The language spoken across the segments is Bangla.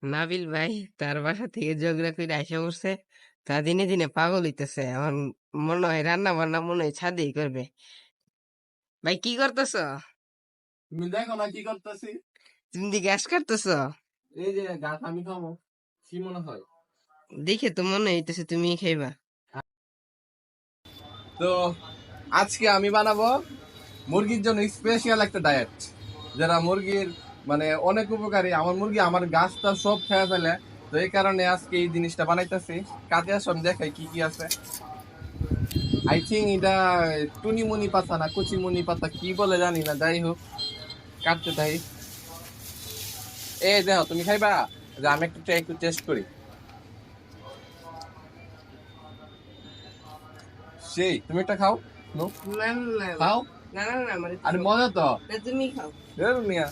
নাবিল ভাই তার বাসা থেকে ঝগড়া করে আইসা পড়ছে। তা দিনে দিনে পাগল হইতেছে। আমার মনে হয় রান্না বান্না মনে হয় ছাদেই করবে। ভাই কি করতেছ? তুমি দেখো না কি করতেছি। তুমি দি গ্যাস কাটতেছ? এই যে গাছ আমি খাবো, কি মনে হয়? দেখে তো মনে হইতেছে তুমি খাইবা। তো আজকে আমি বানাবো মুরগির জন্য স্পেশাল একটা ডায়েট, যারা মুরগির মানে অনেক উপকারী। আমার মুরগি আমার গাছটা সব খেয়ে ফেলে, তো এই কারণে আজকে এই জিনিসটা বানাইতেছি। কাজে আসুন দেখাই কি কি আছে। আই থিঙ্ক এটা টুনিমুনি পাতা না কুচিমুনি পাতা কি বলে জানি না, যাই হোক কাটতে তাই। এই দেখো, তুমি খাইবা? যে আমি একটু টেস্ট করি। সেই তুমি একটা খাও। নো, না না খাও। না না না মানে আরে মজা তো। তুমি খাও। ধরো মিয়া।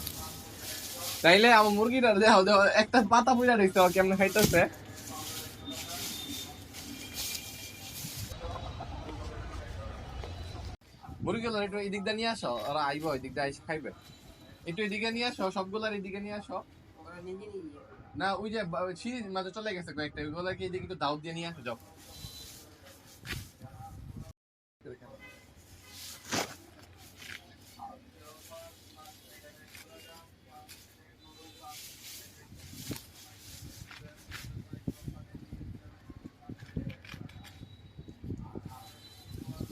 তাইলে আমার মুরগিটা দেখো দেখো, একটা পাতা পুজা দেখতে কেমনে খাইতেছে। মুরগিগুলো একটু এদিক দিয়ে নিয়ে আসো, ওরা আইবো এদিক দিয়ে এসে খাইবে। একটু এদিকে নিয়ে আসো, সবগুলার এদিকে নিয়ে আসো। না ওই যে সিঁড়ির মাঝে চলে গেছে কয়েকটা, ওগুলোকে এদিকে একটু দাউদ দিয়ে নিয়ে আসো যাও।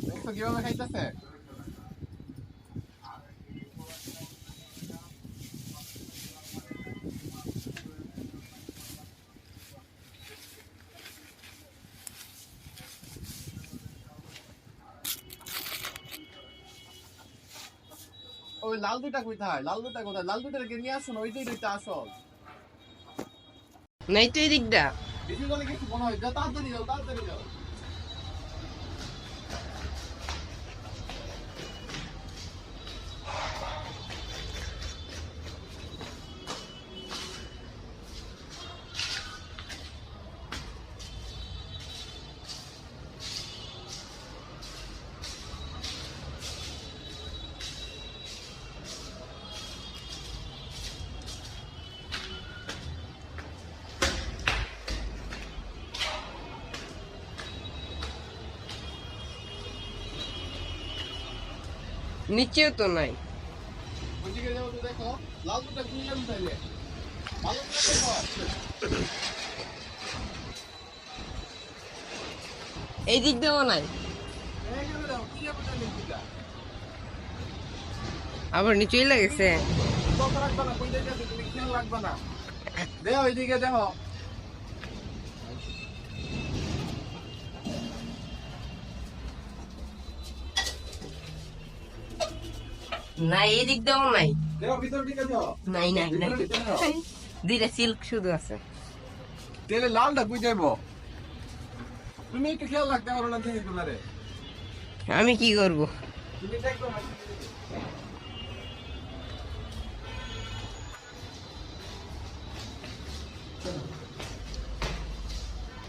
দেখছো কিভাবে খাইতেছে? ওই লাল দুটা কোথায়? লাল দুটা কোথায়? লাল দুটাকে নিয়ে আসো না, ওইটাই দুইটা আসল। নাই তো এই দিকটা। বেশি জলে কিছু মনে হয়, যাও তাড়াতাড়ি যাও, তাড়াতাড়ি যাও। নিচেও তো নাই। ওইদিকে যাও তো দেখো, লাল দুটা কিনে আনতে চাইলে ভালো করে দেখো। এই দিক দিয়েও নাই। এইখানে দাও, কি যাবে জানি দুটা। আবার নিচেই লাগেছে। কথা রাখবে না, কইতে যাবে তুমি, খেয়াল রাখবে না। দেখো ওইদিকে দেখো। না এই দিক দিয়েও নাই। দেখো ভিতর দিকে যাও। নাই নাই নাই। ভিতরে দিকে যাও। দিলে সিল্ক শুধু আছে। তেলে লালটা কই যাইবো? তুমি একটু খেয়াল রাখতে পারো না জিনিসগুলো রে। আমি কি করব? তুমি দেখো না।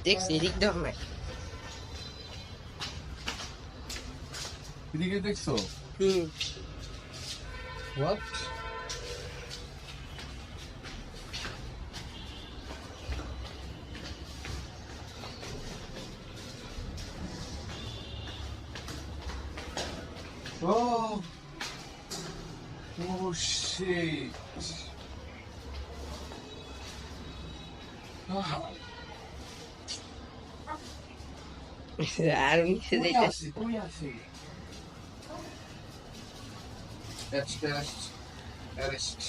দেখছি এদিক দিয়েও নাই। এদিকে দেখছো? হুম। What? Oh. Oh shit. আর নিচে যাইতে Kumi আসি. Test. Arrest.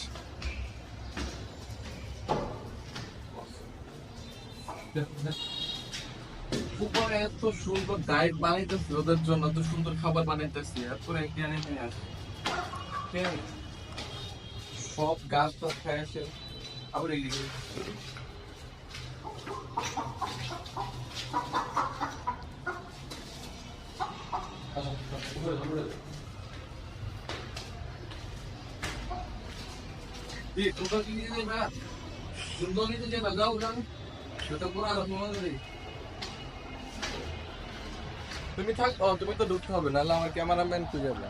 উপরে এত সুন্দর ডায়েট বানাইতেছি ওদের জন্য, এত সুন্দর খাবার বানাইতেছি, এরপরে এখানে নিয়ে আসি। সব গাছ তো খেয়ে আসে, আবার এইদিকে তোমরা কি নিয়ে যাবে? সুন্দর নিতে যাবে, যাও যাও, সেটা পুরো আলাদা তোমাদের। তুমি থাক, তুমি তো ঢুকতে হবে, নাহলে আমার ক্যামেরাম্যান খুঁজে যাবে।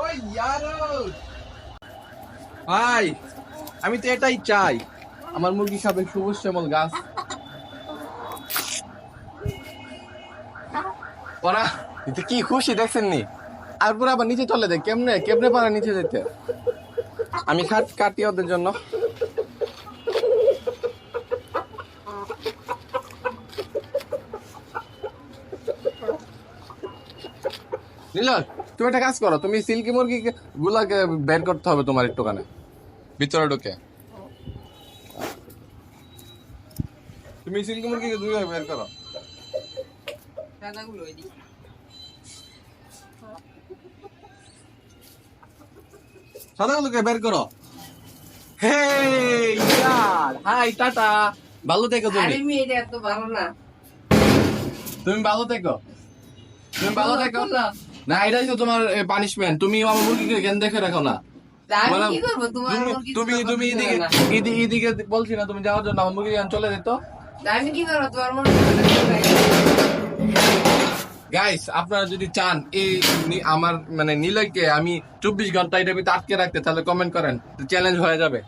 ওই ইয়ারো ভাই আমি তো এটাই চাই, আমার মুরগি খাবে সবুজ শ্যামল গাছ। ওরা এটা কি খুশি দেখছেন নি, আর পুরো আবার নিচে চলে যায়, কেমনে কেমনে পারে নিচে যেতে। আমি খাট কাটি ওদের জন্য। নীলয়, তুমি একটা কাজ করো, তুমি সিল্কি মুরগি গুলাকে বের করতে হবে তোমার একটুখানে ভিতরে ঢুকে। তুমি সিল্কি মুরগিকে দুই বের করো। দাদাগুলো ওইদিকে। সাদাগুলোকে বের করো। হে ইয়ার, হাই টাটা, ভালো থেকো তুমি। আরে মেয়েটা এত ভালো না। তুমি ভালো থেকো, তুমি ভালো থেকো। খুলো। না এটাই তো তোমার পানিশমেন্ট, তুমি আমার মুরগিকে জ্ঞান দেখে রাখো না। তা আমি বললাম, কি করবো? তোমার মুরগি তুমি তো তুমি করতে এদিকে না। এদিকে বলছি না তুমি যাওয়ার জন্য, আমার মুরগি জ্ঞান চলে যেত। তা আমি কি করবো? তোমার মুরগি গাইস আপনারা যদি চান এই আমার মানে নিলয়কে আমি 24 ঘন্টা এটা ভিতরে আটকে রাখতে, তাহলে কমেন্ট করেন, চ্যালেঞ্জ হয়ে যাবে।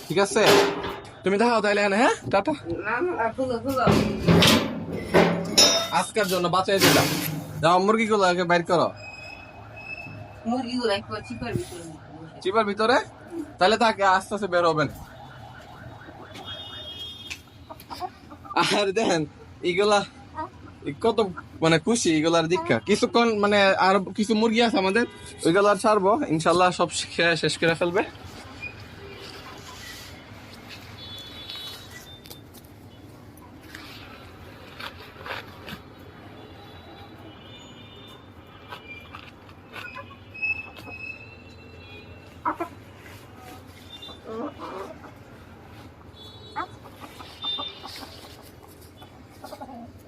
ঠিক আছে, তুমি দেখাও তাইলে। হ্যাঁ টাটা, না না, খুলো খুলো। আজকের জন্য বাঁচাই দিলাম। যাও মুরগিগুলো আগে বাইর করো মুরগিগুলো একটু চিপার ভিতরে বসে। চিপার ভিতরে, তাহলে তাকে আস্তে আস্তে বের হবেন। আর দেখেন এগুলা কত মানে খুশি, এগুলার দীক্ষা। কিছুক্ষণ মানে আর কিছু মুরগি আছে আমাদের, ওইগুলো আর ছাড়বো ইনশাল্লাহ, সব খেয়ে শেষ করে ফেলবে।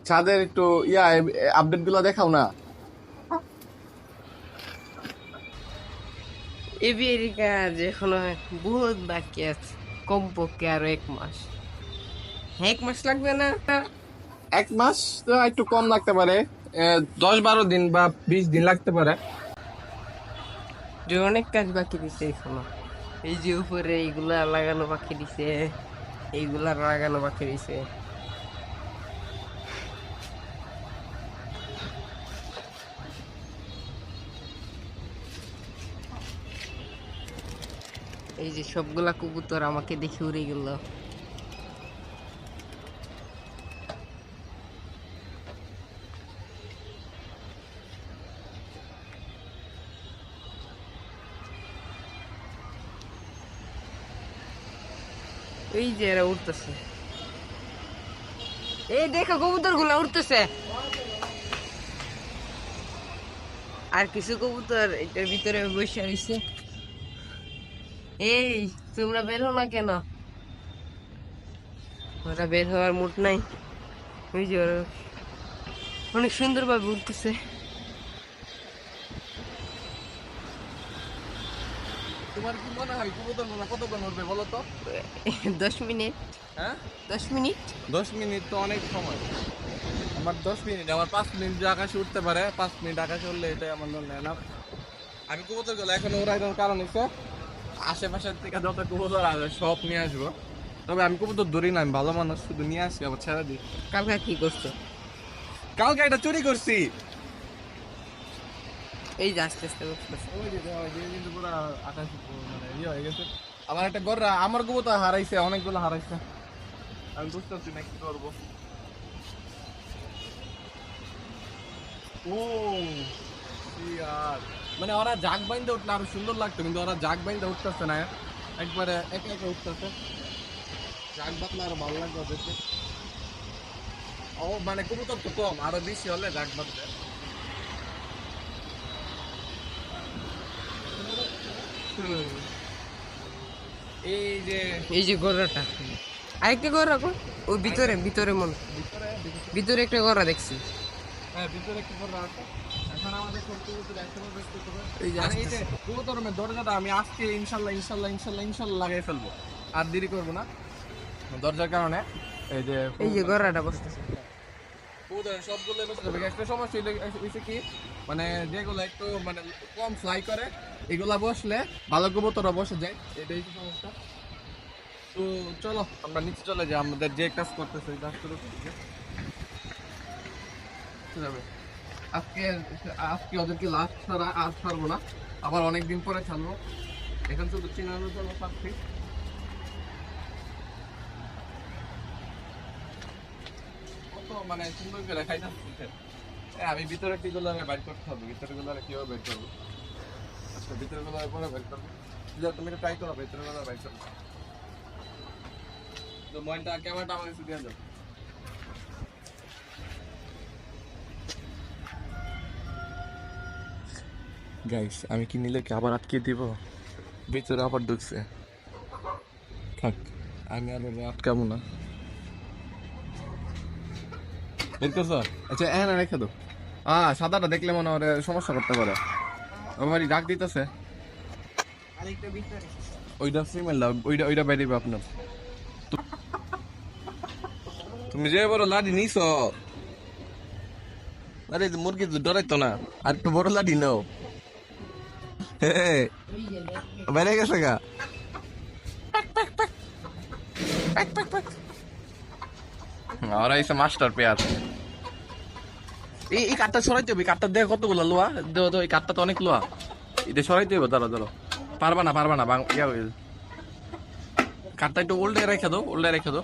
ছাদের একটু আপডেট গুলো দেখাও না। এই বিয়ের কাজ এখনো বহুত বাকি আছে, কমপক্ষে আরো 1 মাস। 1 মাস লাগবে না? 1 মাস তো একটু কম লাগতে পারে, 10-12 দিন বা 20 দিন লাগতে পারে। যে অনেক কাজ বাকি দিছে এখনো। এই যে উপরে এইগুলা লাগানো বাকি দিছে, এইগুলা লাগানো বাকি দিছে। এই যে সবগুলা কবুতর আমাকে দেখে উড়ে গেল। এই যে এরা উঠতেছে, এই দেখো কবুতর গুলা উঠতেছে। আর কিছু কবুতর এটার ভিতরে বসে রয়েছে। এই তোমরা বের হো না কেন? ওরা বের হওয়ার মুড নাই। ওই যে ওরা অনেক সুন্দর ভাবে উঠতেছে। তোমার কি মনে হয় কবুতর কতক্ষণ উঠবে বলো তো? 10 মিনিট। হ্যাঁ 10 মিনিট। 10 মিনিট তো অনেক সময়। আমার 10 মিনিট, আমার 5 মিনিট যে আকাশে উঠতে পারে, 5 মিনিট আকাশে উঠলে এটাই আমার জন্য এনাফ। আমি কবুতর গুলো এখন ওরাইনোর কারণ হচ্ছে আশেপাশের থেকে যত কবুতর আছে সব নিয়ে আসবো। তবে আমি কবুতর ধরি না, আমি ভালো মানুষ, শুধু নিয়ে আসি আবার ছেড়ে দিই। কালকে কি করছো? কালকে এটা চুরি করছি। এই যে আস্তে আস্তে উঠতেছে। ওই যে কিন্তু পুরো আকাশ মানে হয়ে গেছে। আমার একটা গররা, আমার কবুতর হারাইছে, অনেকগুলো হারাইছে। আমি বুঝতেছি না কি করবো। ও ইয়ার, মানে ওরা জাগ বাইন্দে উঠলে আরো সুন্দর লাগতো, কিন্তু ওরা জাগ বাইন্দে উঠতেছে না, একবারে একা একা উঠতেছে। জাগ বাতলে আরো ভালো লাগবে দেখতে। ও মানে কবুতর তো কম, আরো বেশি হলে জাগ বাতলে। এই যে এই যে গরুটা, আরেকটা গরু রাখো ওই ভিতরে, ভিতরে মনে ভিতরে একটা গরু দেখছি। হ্যাঁ ভিতরে কি করবো আছে। এখন আমাদের সব কবুতর একসাথে বেশ করতে হবে। এই যে আর এই আস্তে যে কবুতর রুমের দরজাটা আমি আজকে ইনশাল্লাহ ইনশাল্লাহ ইনশাল্লাহ ইনশাল্লাহ লাগাই ফেলবো, আর দেরি করবো না দরজার কারণে। এই যে এই যে গরুটা বসতেছে। কবুতর সবগুলো বসে যাবে। একটা সমস্যা হইছে কি, মানে যেগুলো একটু মানে কম ফ্লাই করে এগুলা বসলে ভালো কবুতররা বসে যায়, এটাই তো সমস্যা। তো চলো আমরা নিচে চলে যাই, আমাদের যে কাজ করতেছে ওই কাজ শুরু করি। যাবে আজকে, আজকে ওদেরকে লাস্ট ছাড়া আর ছাড়বো না, আবার অনেকদিন পরে ছাড়বো। এখন শুধু চিনানোর জন্য পাচ্ছি। কত মানে সুন্দর করে খাইতে। আমি ভিতরে টিগুলো বাইর করতে হবে, ভিতরে গুলো কিভাবে বের করবো? আচ্ছা ভিতরে গুলো পরে বের করবো, তুমি ট্রাই করো ভিতরে গুলো বাইর করবো। তো ময়নটা ক্যামেরাটা আমার কাছে দিয়ে দাও। গাইস আমি কি নিলে কি আবার আটকে দিব? ভিতরে আবার ঢুকছে, থাক আমি আর ওরে আটকাবো না। বের করছো? আচ্ছা এখানে রেখে দাও। সাদাটা দেখলে মনে হয় সমস্যা করতে পারে, আমার ডাক দিতেছে। আরেকটা ভিতরে ওইটা ফিমেল লাভ, ওইটা ওইটা বাইরে আপনার। তুমি যে বড় লাঠি নিছো, আরে মুরগি তো ডরাইতো না, আর একটু বড় লাঠি নাও। বাইরে গেছে গা। আর এসে মাস্টার পেয়ার। এই কাঠটা সরাইতে হবে, কাঠটা দেখো কতগুলো লোয়া, দেখো তো এই কাঠটা তো অনেক লোয়া, এটা সরাইতে হবে। ধরো ধরো, পারবা না কাঠটা একটু উল্টে রেখে দাও, উল্টে রেখে দাও।